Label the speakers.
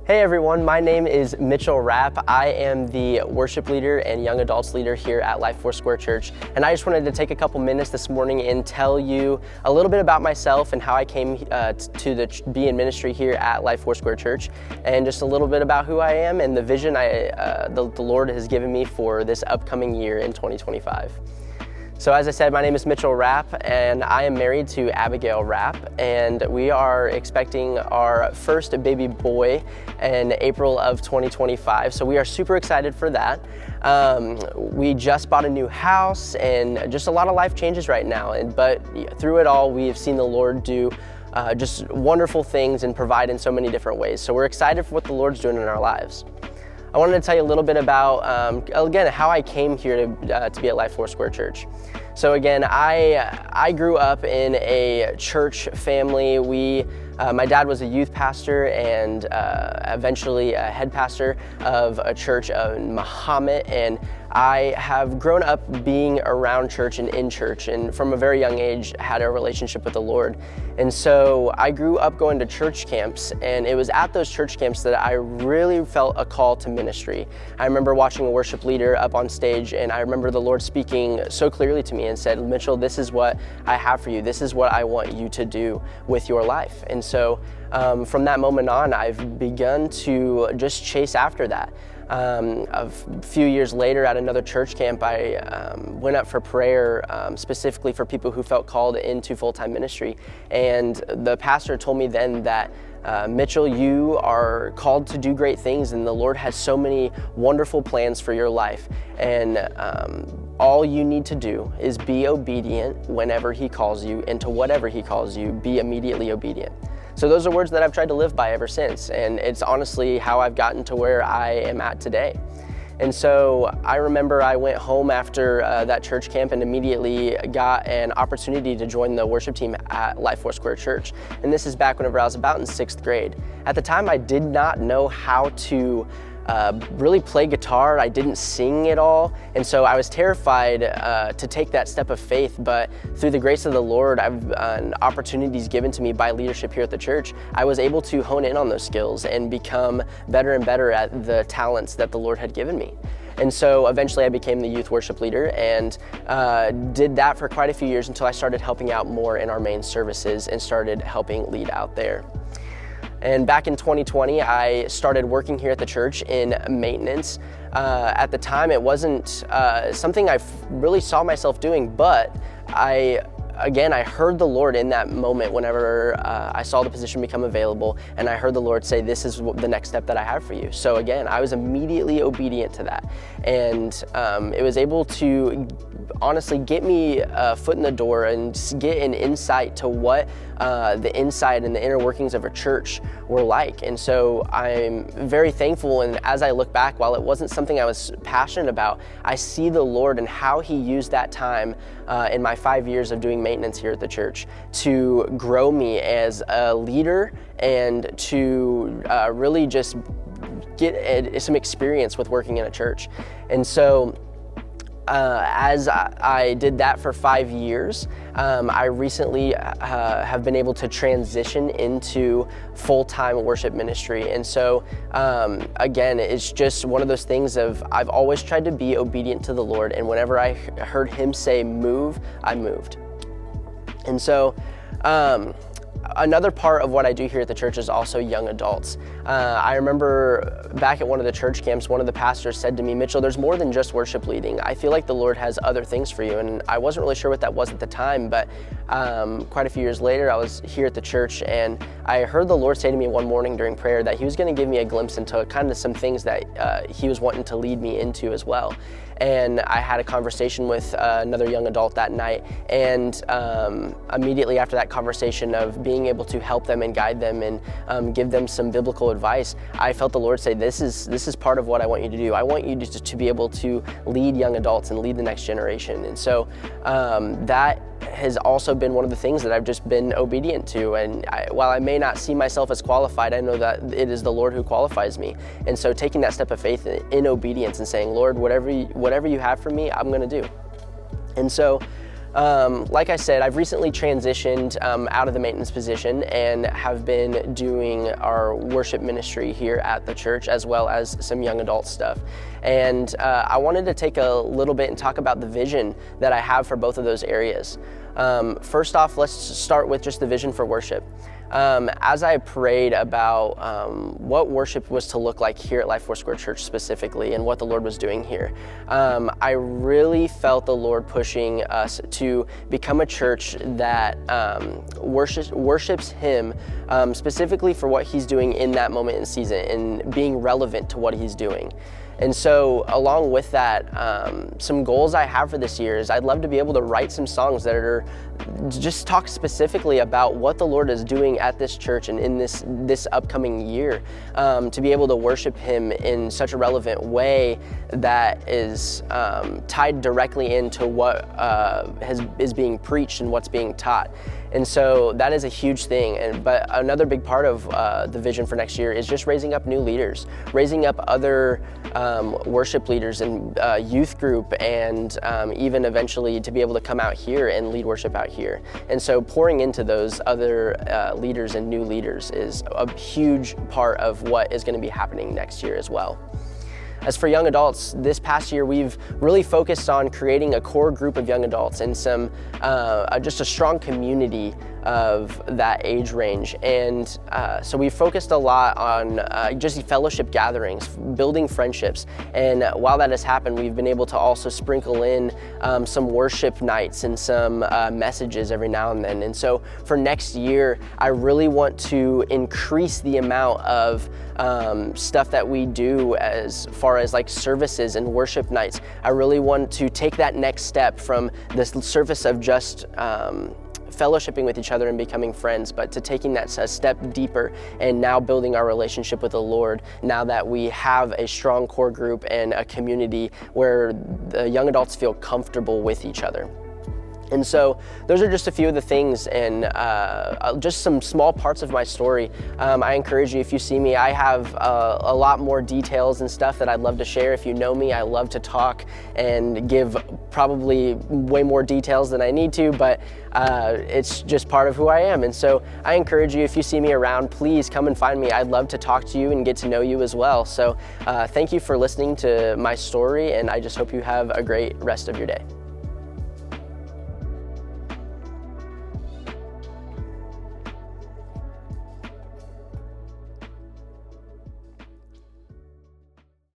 Speaker 1: Hey everyone, my name is Mitchell Rapp. I am the worship leader and young adults leader here at Life Foursquare Church. And I just wanted to take a couple minutes this morning and tell you a little bit about myself and how I came to be in ministry here at Life Foursquare Church, and just a little bit about who I am and the vision the Lord has given me for this upcoming year in 2025. So as I said, my name is Mitchell Rapp, and I am married to Abigail Rapp, and we are expecting our first baby boy in April of 2025. So we are super excited for that. We just bought a new house, and just a lot of life changes right now. But through it all, we have seen the Lord do just wonderful things and provide in so many different ways. So we're excited for what the Lord's doing in our lives. I wanted to tell you a little bit about, again, how I came here to be at Life Foursquare Church. So again, I grew up in a church family. My dad was a youth pastor and eventually a head pastor of a church in Muhammad, and I have grown up being around church and in church, and from a very young age had a relationship with the Lord. And so I grew up going to church camps, and it was at those church camps that I really felt a call to ministry. I remember watching a worship leader up on stage, and I remember the Lord speaking so clearly to me and said, "Mitchell, this is what I have for you. This is what I want you to do with your life." And so from that moment on, I've begun to just chase after that. A few years later at another church camp, I went up for prayer specifically for people who felt called into full-time ministry. And the pastor told me then that, Mitchell, you are called to do great things, and the Lord has so many wonderful plans for your life. And all you need to do is be obedient whenever He calls you, and to whatever He calls you, be immediately obedient. So those are words that I've tried to live by ever since, and it's honestly how I've gotten to where I am at today. And so I remember I went home after that church camp and immediately got an opportunity to join the worship team at Life Foursquare Church. And this is back whenever I was about in 6th grade. At the time, I did not know how to really play guitar. I didn't sing at all, and so I was terrified to take that step of faith. But through the grace of the Lord, opportunities given to me by leadership here at the church, I was able to hone in on those skills and become better and better at the talents that the Lord had given me. And so eventually I became the youth worship leader and did that for quite a few years until I started helping out more in our main services and started helping lead out there. And back in 2020, I started working here at the church in maintenance. At the time, it wasn't something I really saw myself doing, but I heard the Lord in that moment whenever I saw the position become available, and I heard the Lord say, "This is the next step that I have for you." So again, I was immediately obedient to that, and it was able to honestly get me a foot in the door and get an insight to what the inside and the inner workings of a church were like. And so I'm very thankful, and as I look back, while it wasn't something I was passionate about, I see the Lord and how He used that time in my 5 years of doing maintenance here at the church to grow me as a leader and to really just get some experience with working in a church. And so as I did that for 5 years, I recently have been able to transition into full-time worship ministry. And so again, it's just one of those things of I've always tried to be obedient to the Lord, and whenever I heard Him say move, I moved. And so another part of what I do here at the church is also young adults. I remember back at one of the church camps, one of the pastors said to me, "Mitchell, there's more than just worship leading. I feel like the Lord has other things for you." And I wasn't really sure what that was at the time, but quite a few years later, I was here at the church, and I heard the Lord say to me one morning during prayer that He was going to give me a glimpse into kind of some things that He was wanting to lead me into as well. And I had a conversation with another young adult that night, and immediately after that conversation of being able to help them and guide them and give them some biblical advice, I felt the Lord say, this is part of what I want you to do. I want you to be able to lead young adults and lead the next generation. And so that has also been one of the things that I've just been obedient to. And while I may not see myself as qualified, I know that it is the Lord who qualifies me. And so taking that step of faith in obedience and saying, "Lord, whatever you have for me, I'm going to do." And so Like I said, I've recently transitioned out of the maintenance position and have been doing our worship ministry here at the church, as well as some young adult stuff. And I wanted to take a little bit and talk about the vision that I have for both of those areas. First off, let's start with just the vision for worship. As I prayed about what worship was to look like here at Life Foursquare Church specifically, and what the Lord was doing here, I really felt the Lord pushing us to become a church that worships Him specifically for what He's doing in that moment in season and being relevant to what He's doing. And so along with that, some goals I have for this year is I'd love to be able to write some songs that are just talk specifically about what the Lord is doing at this church and in this upcoming year, to be able to worship Him in such a relevant way that is tied directly into what is being preached and what's being taught. And so that is a huge thing. But another big part of the vision for next year is just raising up new leaders, raising up other worship leaders and youth group, and even eventually to be able to come out here and lead worship out here. And so pouring into those other leaders and new leaders is a huge part of what is going to be happening next year as well. As for young adults, this past year we've really focused on creating a core group of young adults and some just a strong community of that age range. And so we focused a lot on just fellowship gatherings, building friendships. And while that has happened, we've been able to also sprinkle in some worship nights and some messages every now and then. And so for next year, I really want to increase the amount of stuff that we do as far as like services and worship nights. I really want to take that next step from the surface of just fellowshipping with each other and becoming friends, but to taking that a step deeper and now building our relationship with the Lord, now that we have a strong core group and a community where the young adults feel comfortable with each other. And so those are just a few of the things, and just some small parts of my story. I encourage you, if you see me, I have a lot more details and stuff that I'd love to share. If you know me, I love to talk and give probably way more details than I need to, but it's just part of who I am. And so I encourage you, if you see me around, please come and find me. I'd love to talk to you and get to know you as well. So thank you for listening to my story, and I just hope you have a great rest of your day.